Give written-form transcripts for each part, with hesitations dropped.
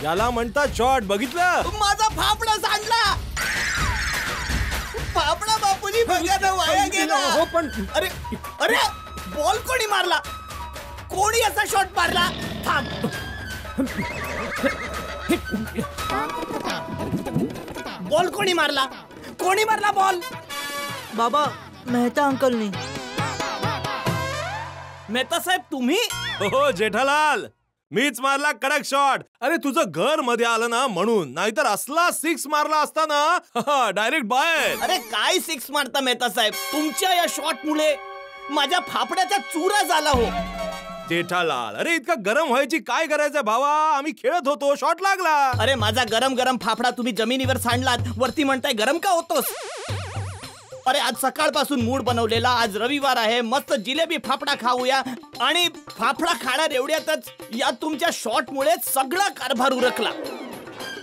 याला म्हणतात शॉट. बघितलं? माझा फाफडा सांडला. फाफडा बापूजी बघा वाया गेला. हो पण अरे अरे बॉल कोणी मारला? कोणी असा शॉट मारला? थांब. बॉल कोणी मारला? कोणी मारला बॉल? बाबा मेहता अंकलनी. मेहता साहेब तुम्ही? हो जेठालाल, मीच मारला कडक शॉट. अरे तुझं घर मध्ये आलं ना म्हणून, नाहीतर असला 6 मारला असता ना डायरेक्ट बाहेर. अरे काय 6 मारता मेहता साहेब? तुमच्या या शॉट मुळे माझ्या फाफड्याचा चुरा झाला हो. जेठालाल, अरे इतका गरम व्हायची काय करायचं भावा? आम्ही खेळत होतो, शॉट लागला. अरे माझा गरम गरम फाफडा तुम्ही जमिनीवर सांडलात, वरती म्हणताय गरम का होतोस? अरे आज सकाळपासून मूड बनवलेला, आज रविवार आहे, मस्त जिलेबी फाफडा खाऊया, आणि फाफडा खाणार एवढ्यातच या तुमच्या शॉट मुळे सगळा कारभार उरकला.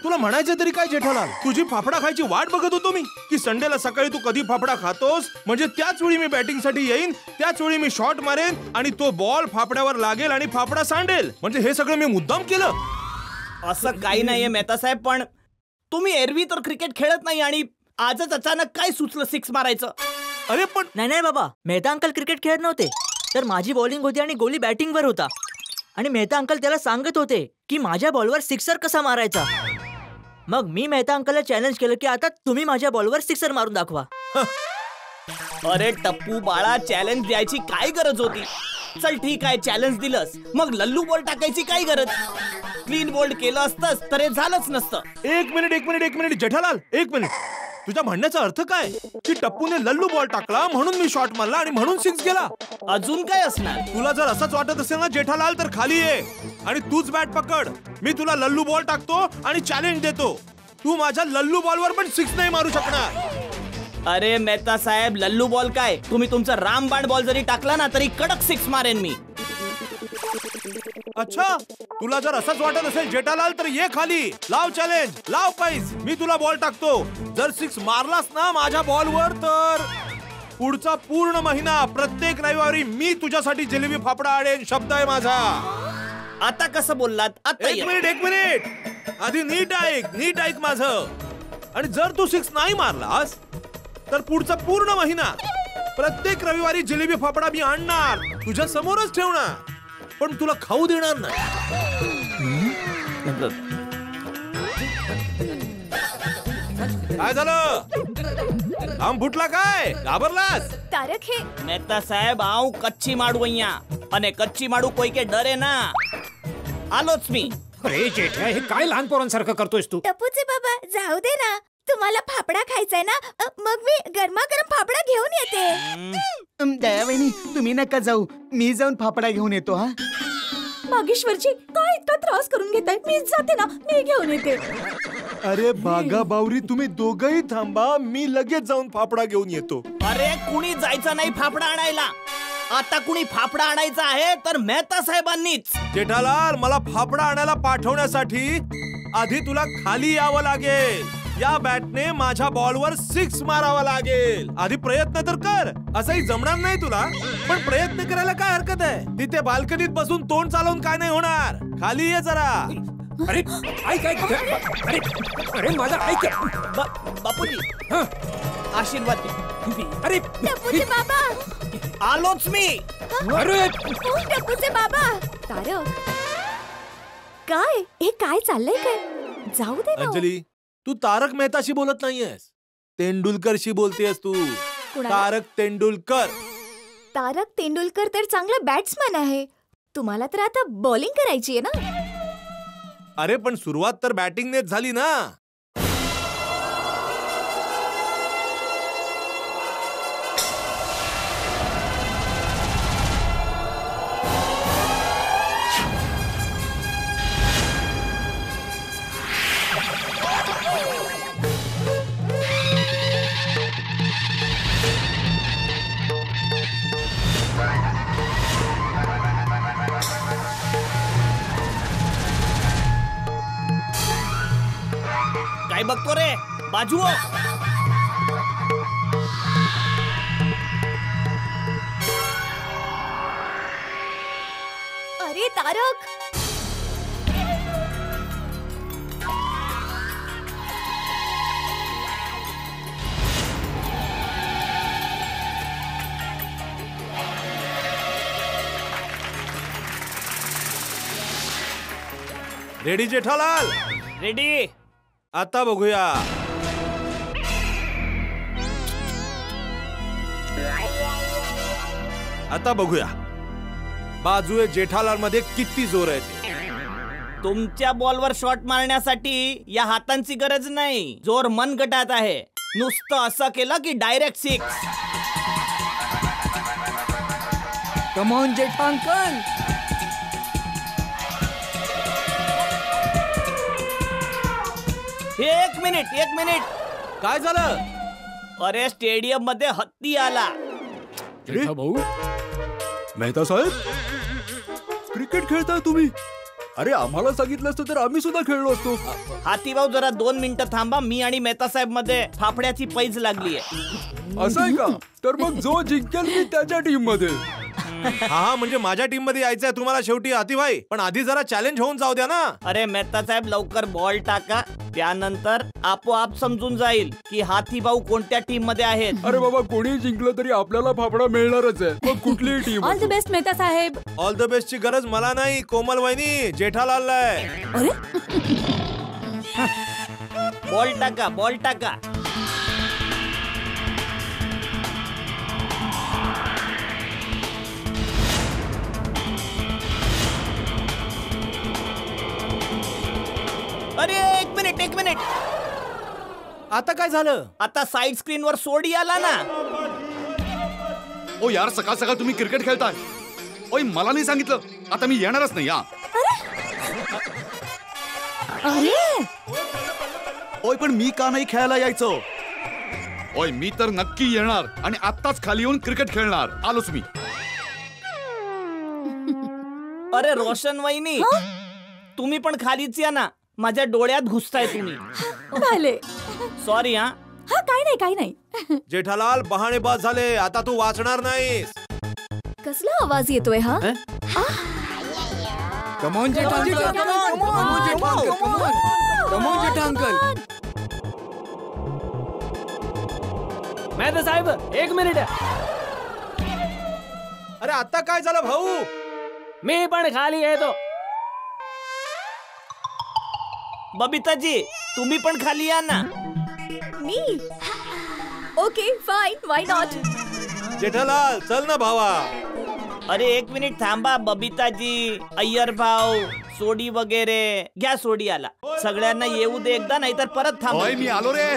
तुला म्हणायचं तरी काय जेठालाल? तुझी फाफडा खायची वाट बघत होतो मी, की संडेला सकाळी तू कधी फाफडा खातोस, म्हणजे त्याच वेळी मी बॅटिंग साठी येईन, त्याच वेळी मी शॉट मारेन आणि तो बॉल फाफड्यावर लागेल आणि फाफडा सांडेल. म्हणजे हे सगळं मी मुद्दाम केलं. असं काही नाहीये मेहता साहेब, पण तुम्ही एरवी तर क्रिकेट खेळत नाही आणि आजच अचानक काय सुचलं 6 मारायचं? अरे पण नाही बाबा, मेहता अंकल क्रिकेट खेळत नव्हते, तर माझी बॉलिंग होती आणि गोली बॅटिंगवर होता, आणि मेहता अंकल त्याला सांगत होते की माझ्या बॉलवर सिक्सर कसा मारायचा. मग मी मेहता अंकलला चॅलेंज केलं की आता तुम्ही माझ्या बॉलवर सिक्सर मारून दाखवा. अरे टप्पू बाळा, चॅलेंज द्यायची काय गरज होती? चल ठीक आहे, चॅलेंज दिलंस, मग लल्लू बॉल टाकायची काय गरज? क्लीन बोल्ड केलं असतंस तर हे झालंच नसतं. एक मिनिट जेठालाल, 1 मिनिट. तुझ्या म्हणण्याचा अर्थ काय? की टप्पूने लल्लू बॉल टाकला म्हणून मी शॉट मारला आणि म्हणून 6 गेला? अजून काय असणार? तुला जर असंच वाटत असेल ना जेठालाल, तर खाली ये आणि तूच बॅट पकड. मी तुला लल्लू बॉल टाकतो आणि चॅलेंज देतो, तू माझ्या लल्लू बॉलवर पण 6 नाही मारू शकणार. अरे मेहता साहेब, लल्लू बॉल काय, तुम्ही तुमचा रामबाण बॉल जरी टाकला ना तरी कडक 6 मारेन मी. अच्छा, तुला जर असंच वाटत असेल जेठालाल, तर ये खाली, लाव चॅलेंज, लाव पैस. मी तुला बॉल टाकतो. जर 6 मारलास ना माझ्या बॉलवर, तर पुढचा पूर्ण महिना प्रत्येक रविवारी मी तुझ्यासाठी जिलेबी फाफडा आणेन. शब्द आहे माझा. आता कसं बोललात? आता एक मिनिट, आधी नीट ऐक माझं. आणि जर तू 6 नाही मारलास, तर पुढचा पूर्ण महिना प्रत्येक रविवारी जिलेबी फाफडा मी आणणार, तुझ्या समोरच ठेवणार, पण तुला खाऊ देणार नाही. काय झालं? आम फुटला काय? घाबरलास? तारक हे मेहता साहेब, आऊ कच्ची माडू अय्या, आणि कच्ची माडू कोई के डरे ना. आलोच मी. अरे जेठ्या, हे काय लहान पोरांसारखं करतोयस तू? टपूचे बाबा जाऊ दे ना, तुम्हाला फाफडा खायचाय ना, मग मी गरमागरम फाफडा घेऊन येते. दयावहिनी, तुम्ही नका जाऊ, मी जाऊन फाफडा घेऊन येतो. हा मागेश्वरजी, काय इतका त्रास करून घेताय? मीच जाते ना, मी घेऊन येते. अरे बागा बावरी, तुम्ही दोघही थांबा, मी लगेच जाऊन फाफडा घेऊन येतो. अरे कुणी जायचं नाही फाफडा आणायला. आता कुणी फाफडा आणायचा आहे तर मेहता साहेबांनीच. जेठालाल, मला फाफडा आणायला पाठवण्यासाठी आधी तुला खाली यावं लागेल. या बॅटने माझ्या बॉलवर 6 मारावा लागेल. आधी प्रयत्न तर कर. असंही जमणार नाही तुला, पण प्रयत्न करायला काय हरकत आहे? तिथे बाल्कनीत बसून तोंड चालवून काय नाही होणार. खाली ये जरा. अरे ऐक, अरे माझा ऐक. बापूजी, आशीर्वाद दे. अरे टपूचे बाबा, आलोच मी. अरे टपूचे बाबा. तारक, काय हे काय चाललंय? काय जाऊ दे ना. अंजली, तू तारक मेहताशी बोलत नाहीयेस, तेंडुलकरशी बोलतेस तू. कुणाला? तारक तेंडुलकर. तारक तेंडुलकर तर चांगला बॅट्समन आहे. तुम्हाला तर आता बॉलिंग करायची आहे ना. अरे पण सुरुवात तर बॅटिंगनेच झाली ना. काय बघतो रे? बाजू हो. अरे तारक, रेडी जेठालाल? रेडी. आता बघूया. आता बघूया बाजूए जेठालाल मध्ये किती जोर आहे ते. तुमच्या बॉलवर शॉट मारण्यासाठी या हातांची गरज नाही. जोर मन गटात आहे. नुसतं असं केलं की direct 6. Come on Jetha uncle. एक मिनिट. काय झालं? अरे स्टेडियम मध्ये हत्ती आला. जेठा भाऊ, मेहता साहेब, क्रिकेट खेळताय तुम्ही? अरे आम्हाला सांगितलं असतं तर आम्ही सुद्धा खेळलो असतो. हाती भाऊ जरा 2 मिनिटं थांबा. मी आणि मेहता साहेब मध्ये फाफड्याची पैज लागली आहे. असं आहे का? तर मग जो जिंकेल मी त्याच्या टीम मध्ये. हा म्हणजे माझ्या टीम मध्ये यायचंय तुम्हाला शेवटी हातीभाई. पण आधी जरा चॅलेंज होऊन जाऊ द्या ना. अरे मेहता साहेब लवकर बॉल टाका. त्यानंतर आपोआप समजून जाईल की हाती भाऊ कोणत्या टीम मध्ये आहेत. अरे बाबा, कोणी जिंकलं तरी आपल्याला फाफडा मिळणारच आहे. मग कुठलीही team. All the best Mehta साहेब. ऑल द बेस्ट ची गरज मला नाही, कोमल वहिनी जेठालालला आहे. अरे बॉल टाका. अरे एक मिनिट. आता काय झालं? आता साइड स्क्रीन वर सोडी आला ना. ओ यार, सकाळ सकाळ तुम्ही क्रिकेट खेळताय? ओय, मला नाही सांगितलं. आता मी येणारच नाही. अरे ओय, पण मी का नाही खेळायला यायचं? ओय, मी तर नक्की येणार आणि आत्ताच खाली येऊन क्रिकेट खेळणार. आलोच मी. अरे रोशन वहिनी, तुम्ही पण खालीच या ना. माझ्या डोळ्यात घुसताय तुम्ही. झाले. सॉरी. हा काही नाही. जेठालाल बहाणेबाज झाले. आता तू वाचणार नाहीस. कसला आवाज येतोय हा? Come on Jetha uncle. Come on Jetha uncle. Mehta साहेब 1 मिनिट. अरे आता काय झालं भाऊ? मी पण खाली येतो. बबिताजी तुम्ही पण खाली या ना. मी okay fine, why not. Jethalal चल ना भावा. अरे 1 मिनिट थांबा. बबिताजी, अय्यर भाऊ, सोडी वगैरे घ्या. सोडी आला. सगळ्यांना येऊ दे एकदा, नाहीतर परत थांबा. ओय, मी आलो रे.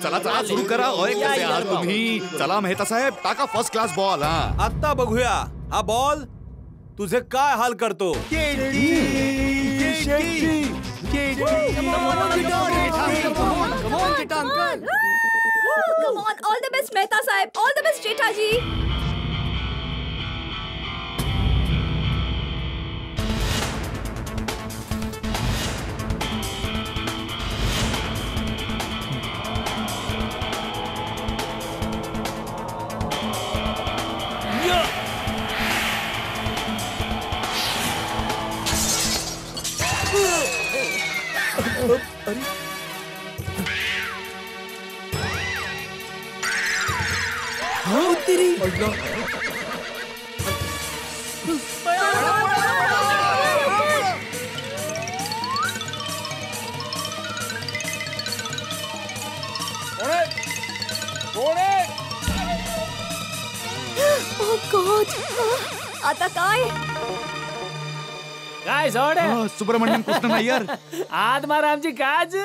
चला सुरू करा. ओय, या, कसे या, आहात भाऊ. तुम्ही? चला मेहता साहेब, टाका फर्स्ट क्लास बॉल. आता बघूया हा बॉल तुझे काय हाल करतो. Come on, all the best Mehta Saheb. All the best Jethaji. Oh God. आता काय? काय सोड. सुब्रमण्यम कृष्णन अय्यर. आत मार आमची काज.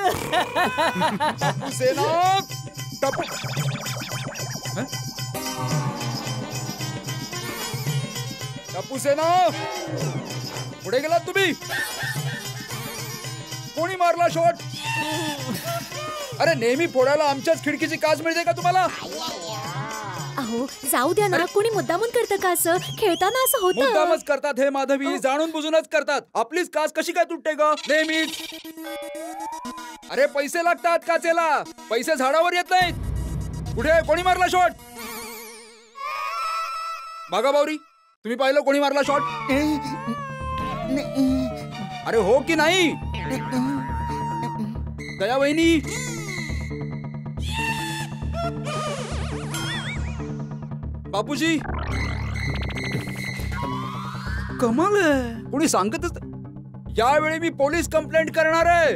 टापू सेना, पुढे गेलात तुम्ही? कोणी मारला शॉट? अरे नेहमी फोडायला आमच्याच खिडकीची काच मिळते का तुम्हाला? अहो जाऊ द्या ना. कोणी मुद्दामून करतं का असं? खेळताना असं होतं. मुद्दामच करतात हे माधवी. जाणून बुजूनच करतात. आपलीच काच कशी काय तुटते ग नेहमीच? अरे पैसे लागतात काचेला. पैसे झाडावर येत नाहीत. कुठे कोणी मारला शॉट? बागा बावरी, तुम्ही पाहिलं कोणी मारला शॉट? अरे हो की नाही? दया वहिनी, बापूजी, कमाल आहे. कोणी सांगतच. यावेळी मी पोलीस कंप्लेंट करणार आहे.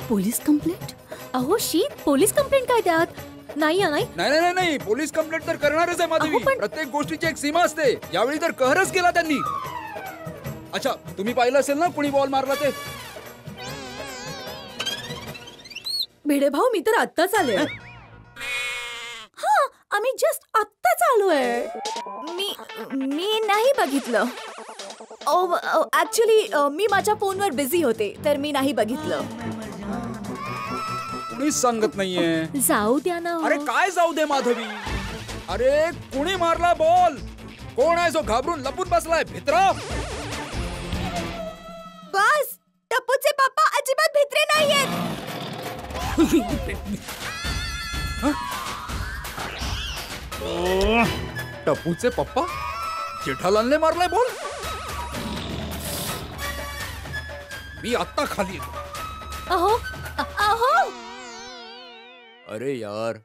Police complaint? अहो शीत, पोलीस कंप्लेंट काय त्यात? नाही नाही नाही नाही नाही, पोलीस कंप्लेंट तर करणारच आहे माधवी. अहो, पण- प्रत्येक गोष्टीची एक सीमा असते. यावेळी तर कहरच केला त्यांनी. अच्छा, तुम्ही पाहिलं असेल ना कुणी बॉल मारला ते? भिडे भाऊ, मी तर आत्ताच आले. हा, आम्ही जस्ट आत्ताच आलोय. मी नाही बघितलं. ऍक्च्युली मी माझ्या फोनवर बिझी होते, तर मी नाही बघितलं. कुणीच सांगत नाहीये. जाऊ द्या ना. अरे काय जाऊ दे माधवी. अरे कुणी मारला बॉल? कोण आहे जो घाबरून लपून बसलाय? भित्रा. बस, टप्पूचे पप्पा अजिबात भित्रे नाहीयेत. टप्पूचे पप्पा? जेठालालने मारलाय बॉल? मी आत्ता खाली येतो. अहो अहो, अरे यार,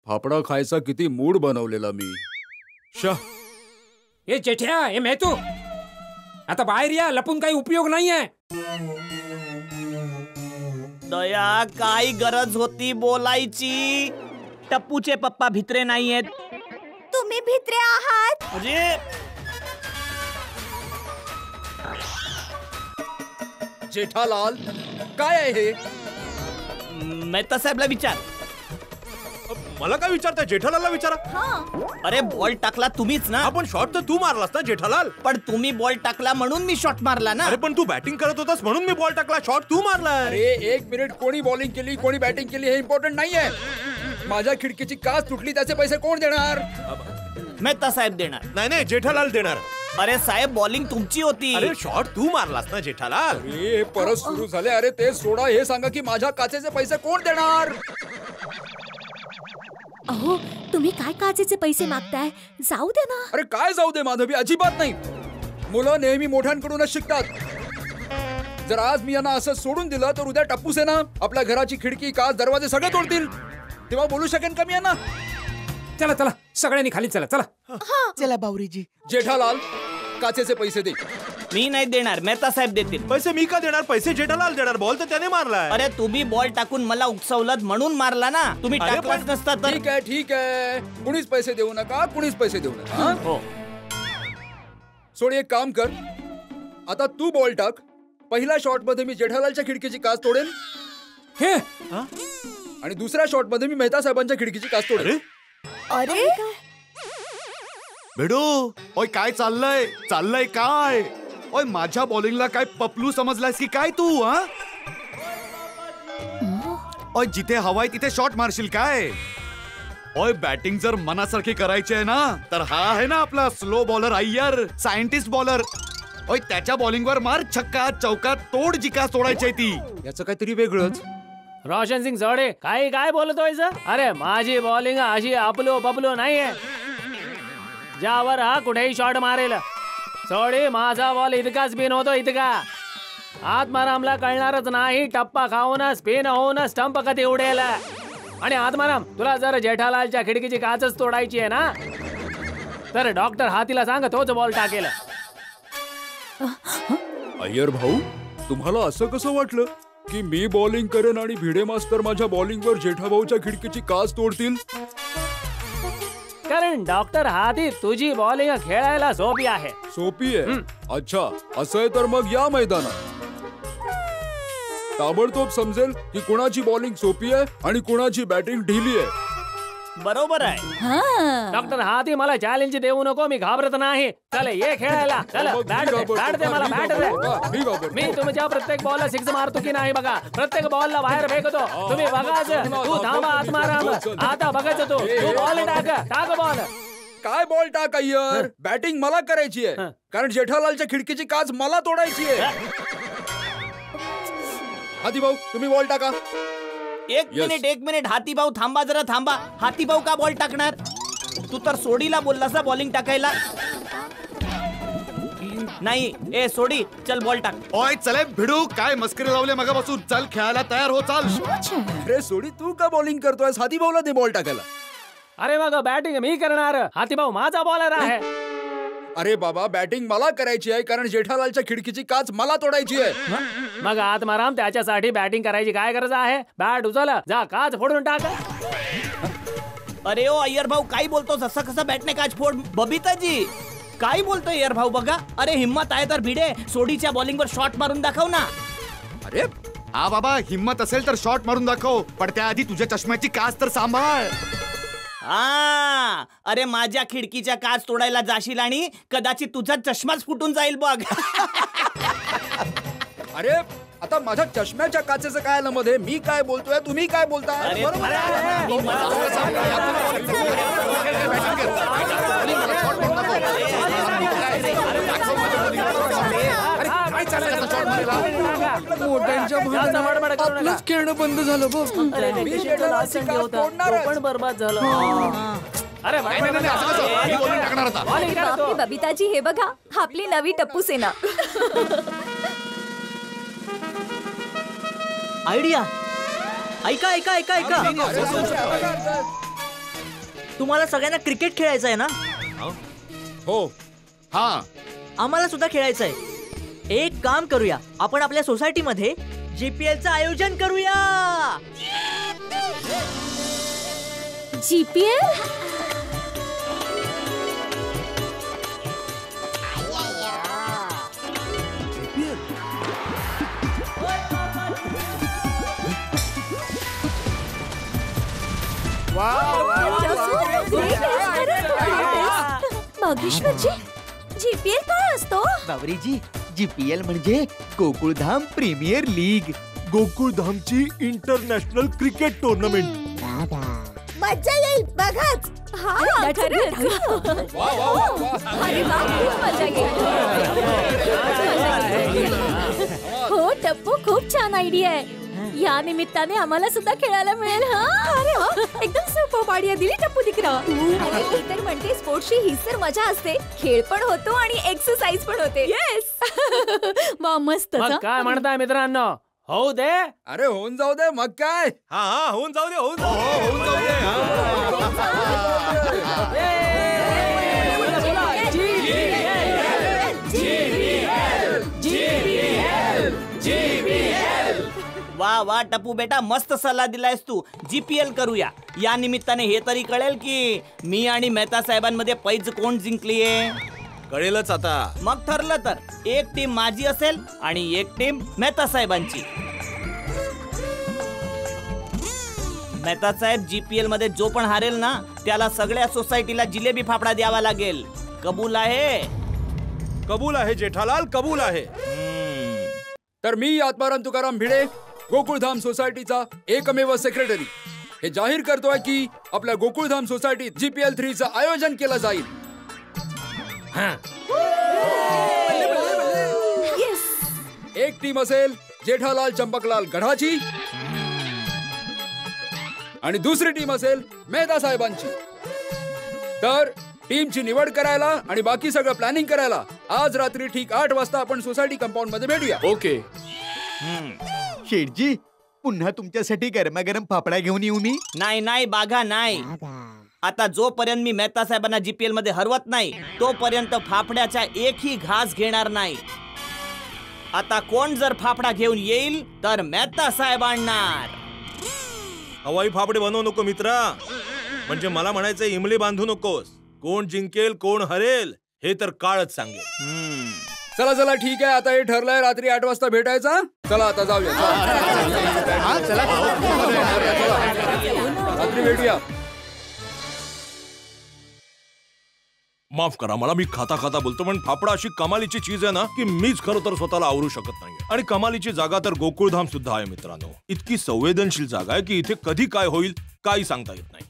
फाफडा खायचा किती मूड बनवलेला मी. हे जेठ्या, हे मेहतू, आता बाहेर या. लपून काही उपयोग नाहीये. दया, काय गरज होती बोलायची? टप्पूचे पप्पा भित्रे नाहीयेत तुम्ही भित्रे आहात. म्हणजे जेठालाल, काय आहे हे? मेहता साहेबला विचार. मला काय विचारताय? जेठालालला विचारा. अरे बॉल टाकला तुम्हीच ना. आपण शॉट तर तू मारलास ना जेठालाल. पण तुम्ही बॉल टाकला म्हणून मी शॉट मारला ना. अरे पण तू बॅटिंग करत होतास म्हणून मी बॉल टाकला. शॉट तू मारलाय. अरे एक मिनिट, कोणी बॉलिंग केली कोणी बॅटिंग केली हे इम्पॉर्टंट नाहीये. माझ्या खिडकीची काच तुटली, त्याचे पैसे कोण देणार? मेहता साहेब देणार. नाही नाही, जेठालाल देणार. अरे साहेब, बॉलिंग तुमची होती. अरे शॉट तू मारलास ना जेठालाल. अरे परत सुरू झाले. अरे ते सोडा, हे सांगा की माझ्या काचेचे पैसे कोण देणार? अहो, तुम्ही काय काचेचे पैसे मागताय? जाऊ दे ना. अरे काय जाऊ दे माधवी, अजिबात नाही. मुलं नेहमी मोठ्यांकडूनच शिकतात. जर आज मी यांना असं सोडून दिलं तर उद्या टप्पू सेना आपल्या घराची खिडकी, काच, दरवाजे सगळे तोडतील. तेव्हा बोलू शकेन का मी यांना? चला चला, सगळ्यांनी खाली चला. चला चला बावरीजी. जेठालाल, काचेचे पैसे दे. मी नाही देणार, मेहता साहेब देतील. पैसे मी का देणार? पैसे जेठालाल देणार. बॉल तर त्याने मारलाय. अरे तुम्ही बॉल टाकून मला उकसवलत म्हणून मारला ना. तुम्ही अरे टाकलाच पण- नसता तर. ठीक आहे ठीक आहे, कुणीच पैसे देऊ नका, कुणीच पैसे देऊ नका. हा? हो. सोड, एक काम कर, आता तू बॉल टाक. पहिल्या शॉट मध्ये मी जेठालालच्या खिडकीची काच तोडेन हे आणि दुसऱ्या शॉट मध्ये मी मेहता साहेबांच्या खिडकीची काच तोडेन. अरे भिडू, ओय काय चाललंय काय? ओय माझ्या बॉलिंगला काय पपलू समजलायस की काय तू? हा, ओय जिथे हवाय तिथे शॉट मारशील काय? ओय बॅटिंग जर मनासारखी करायची आहे ना, तर हा आहे ना आपला slow bowler Iyer, scientist bowler. ओय त्याच्या बॉलिंगवर मार छक्का, चौकात तोड, जी काच तोडायची आहे ती. याचं काहीतरी वेगळंच. रोशन सिंग जोडे काय बोलतोय सर? अरे माझी बॉलिंग अशी आपलो बबलो नाहीये ज्यावर हा कुठेही शॉट मारेल. सोडे, माझा बॉल इतका स्पिन होतो, इतका. आत्मारामला कळणारच नाही टप्पा खाऊन स्पिन होऊन स्टंप कधी उडेल. आणि आत्माराम, तुला जर जेठालालच्या खिडकीची काचच तोडायची आहे ना, तर डॉक्टर हातीला सांग, तोच बॉल टाकेल. अय्यर भाऊ, तुम्हाला असं कसं वाटलं की मी बॉलिंग करेन आणि भिडे मास्तर माझ्या बॉलिंगवर जेठाभाऊच्या खिडकीची काच तोडतील? कारण डॉक्टर हाती तुझी बॉलिंग खेळायला सोपी आहे. सोपी आहे? अच्छा, असं आहे तर मग या मैदानात. ताबडतोब समजेल की कुणाची बॉलिंग सोपी आहे आणि कुणाची बॅटिंग ढिली आहे. बरोबर आहे. डॉक्टर हाती, मला चॅलेंज देऊ नको, मी घाबरत नाही. चल ये खेळायला. चल मग बॅट मी दे, बॅट दे मला, बॅट दे. मी घाबरतो. मी तुमच्या प्रत्येक बॉलला सिक्स मारतो की नाही बघा. प्रत्येक बॉलला बाहेर फेकतो. तुम्ही बघाच. तू थांबा आत्माराम, आता बघायचं तू बॉल टाक बॉल. काय बॉल टाक अय्यर? बॅटिंग मला करायची आहे, कारण जेठालालच्या खिडकीची काच मला तोडायची आहे. हाती भाऊ, तुम्ही बॉल टाका. एक मिनिट हातीभाऊ, थांबा जरा, थांबा. हातीभाऊ का बॉल टाकणार? तू तर सोडीला बोललास ना बॉलिंग टाकायला. नाही, ए सोडी, चल बॉल टाक. ओय चले भिडू, काय मस्करी लावले मगापासून. चल खेळायला तयार हो, चाल. अरे सोडी, तू का बॉलिंग करतोय? हाती भाऊला दे बॉल टाकायला. अरे मग बॅटिंग मी करणार. हातीभाऊ माझा बॉलर आहे. अरे बाबा बॅटिंग मला करायची आहे कारण जेठालालच्या खिडकीची काच मला तोडायची आहे. मग आत्माराम त्याच्यासाठी बॅटिंग करायची काय गरज आहे? बॅट उचला, जा काच फोडून टाका. अरे ओ अय्यर भाऊ काय बोलतोस? असं कसं बॅटने काच फोड? बबिताजी काय बोलतोय अय्यर भाऊ? बघा, अरे हिम्मत आहे तर भिडे सोडीच्या बॉलिंगवर शॉट मारून दाखव ना. अरे हा बाबा, हिम्मत असेल तर शॉट मारून दाखव, पण त्याआधी तुझ्या चष्म्याची काच तर सांभाळ. अरे माझ्या खिडकीच्या काच तोडायला जाशील आणि कदाचित तुझा चष्माच फुटून जाईल बघ. अरे आता माझ्या चष्म्याच्या काचेचं काय आलं मध्ये? मी काय बोलतोय, तुम्ही काय बोलताय? अरे, बरोबर आहे. मोठ्यांच्या भांडणात आपलंच खेळणं बंद झालं बघ. मी जेठालालची काच तोडणारच. पण बरबाद झालं. अरे टाकणार आता. बापरे बबिताजी, हे बघा आपली नवी टप्पू सेना. आयडिया. ऐका ऐका ऐका ऐका, तुम्हाला सगळ्यांना क्रिकेट खेळायचं आहे ना? हो. हा, आम्हाला सुद्धा खेळायचं आहे. एक काम करूया, आपण आपल्या सोसायटीमध्ये जीपीएलचं आयोजन करूया. जीपीएल? भाग्येश्वरजी, जीपीएल काय असतो? बावरीजी, जीपीएल म्हणजे गोकुळधाम प्रीमियर लीग. गोकुळधामची इंटरनॅशनल क्रिकेट टुर्नामेंट. मज्जा येईल बघाच. हो टप्पू, खूप छान आयडिया आहे. या निमित्ताने आम्हाला सुद्धा खेळायला मिळेल. एकदम सुपर आयडिया दिली टप्पू दिकरा. मी तर म्हणते स्पोर्ट्सची हीच तर मजा असते. खेळ पण होतो आणि एक्सरसाइज पण होते. येस. वा मस्त. मग काय म्हणताय मित्रांनो? हो दे. अरे होऊन जाऊ दे, मग काय. हा होऊन जाऊ दे, होऊन जाऊ दे. वा वा टप्पू बेटा, मस्त सल्ला दिलायस तू. जीपीएल करूया. या निमित्ताने हे तरी कळेल की मी आणि मेहता साहेबांमध्ये पैज कोण जिंकलीये. कळेलच आता. मग ठरलं तर एक टीम माझी असेल आणि एक टीम मेहता साहेबांची. मेहता साहेब, जीपीएल मध्ये जो पण हारेल ना त्याला सगळ्या सोसायटीला जिलेबी फाफडा द्यावा लागेल. कबूल आहे? कबूल आहे जेठालाल, कबूल आहे. तर मी आत्माराम तुकाराम भिडे, गोकुळधाम सोसायटीचा एकमेव सेक्रेटरी, हे जाहीर करतोय की आपल्या गोकुळधाम सोसायटीत जीपीएल 3 चं आयोजन केलं जाईल. एक टीम असेल जेठालाल चंपकलाल गढाची आणि दुसरी टीम असेल मेहता साहेबांची. तर टीमची निवड करायला आणि बाकी सगळं प्लॅनिंग करायला आज रात्री ठीक 8 वाजता आपण सोसायटी कंपाऊंड मध्ये भेटूया. ओके. शेठजी, पुन्हा तुमच्यासाठी गरमागरम फाफडा घेऊन येऊ मी? नाही नाही बाघा, नाही. आता जोपर्यंत मी मेहता साहेबांना जीपीएल मध्ये हरवत नाही तोपर्यंत फाफड्याचा एकही घास घेणार नाही. आता कोण जर फाफडा घेऊन येईल तर मेहता साहेब आणणार. हवाई फाफडे बनवू नको मित्रा. म्हणजे मला म्हणायचं इमली बांधू नकोस. कोण जिंकेल कोण हरेल हे तर काळच सांगेल. चला चला ठीक आहे, आता हे ठरलंय रात्री 8 वाजता भेटायचा. चला आता जाऊया. रात्री भेटूया. माफ करा मला, मी खाता खाता बोलतो, पण फाफडा अशी कमालीची चीज आहे ना की मीच खरं तर स्वतःला आवरू शकत नाही. आणि कमालीची जागा तर गोकुळधाम सुद्धा आहे मित्रांनो. इतकी संवेदनशील जागा आहे की इथे कधी काय होईल काही सांगता येत नाही.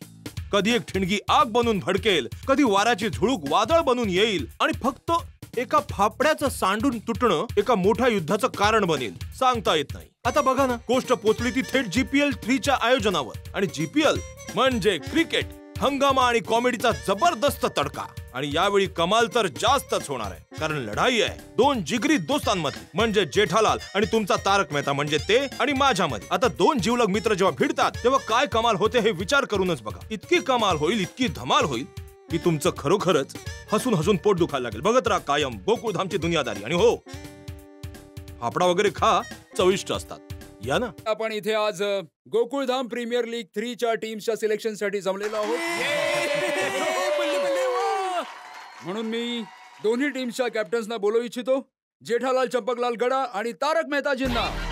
कधी एक ठिणगी आग बनून भडकेल, कधी वाऱ्याची झुळूक वादळ बनून येईल आणि फक्त एका फाफड्याचं सांडून तुटणं एका मोठ्या युद्धाचं कारण बनेल, सांगता येत नाही. आता बघा ना, गोष्ट पोचली ती थेट जीपीएल 3 च्या आयोजनावर. आणि जीपीएल म्हणजे क्रिकेट, हंगामा आणि कॉमेडीचा जबरदस्त तडका. आणि यावेळी कमाल तर जास्तच होणार आहे, कारण लढाई आहे 2 जिगरी दोस्तांमध्ये, म्हणजे जेठालाल आणि तुमचा तारक मेहता म्हणजे ते आणि माझ्यामध्ये. आता 2 जीवलग मित्र जेव्हा भिडतात तेव्हा काय कमाल होते हे विचार करूनच बघा. इतकी कमाल होईल, इतकी धमाल होईल की तुमचं खरोखरच हसून हसून पोट दुखायला लागेल. बघत राहा कायम गोकुळधामची दुनियादारी. आणि हो, फाफडा वगैरे खा, चविष्ट असतात. या ना. आपण इथे आज गोकुळधाम प्रीमियर लीग 3च्या टीम्सच्या सिलेक्शन साठी जमलेलो आहोत. म्हणून मी दोन्ही टीम्सच्या कॅप्टन्सना बोलवू इच्छितो, जेठालाल चंपकलाल गडा आणि तारक मेहताजींना.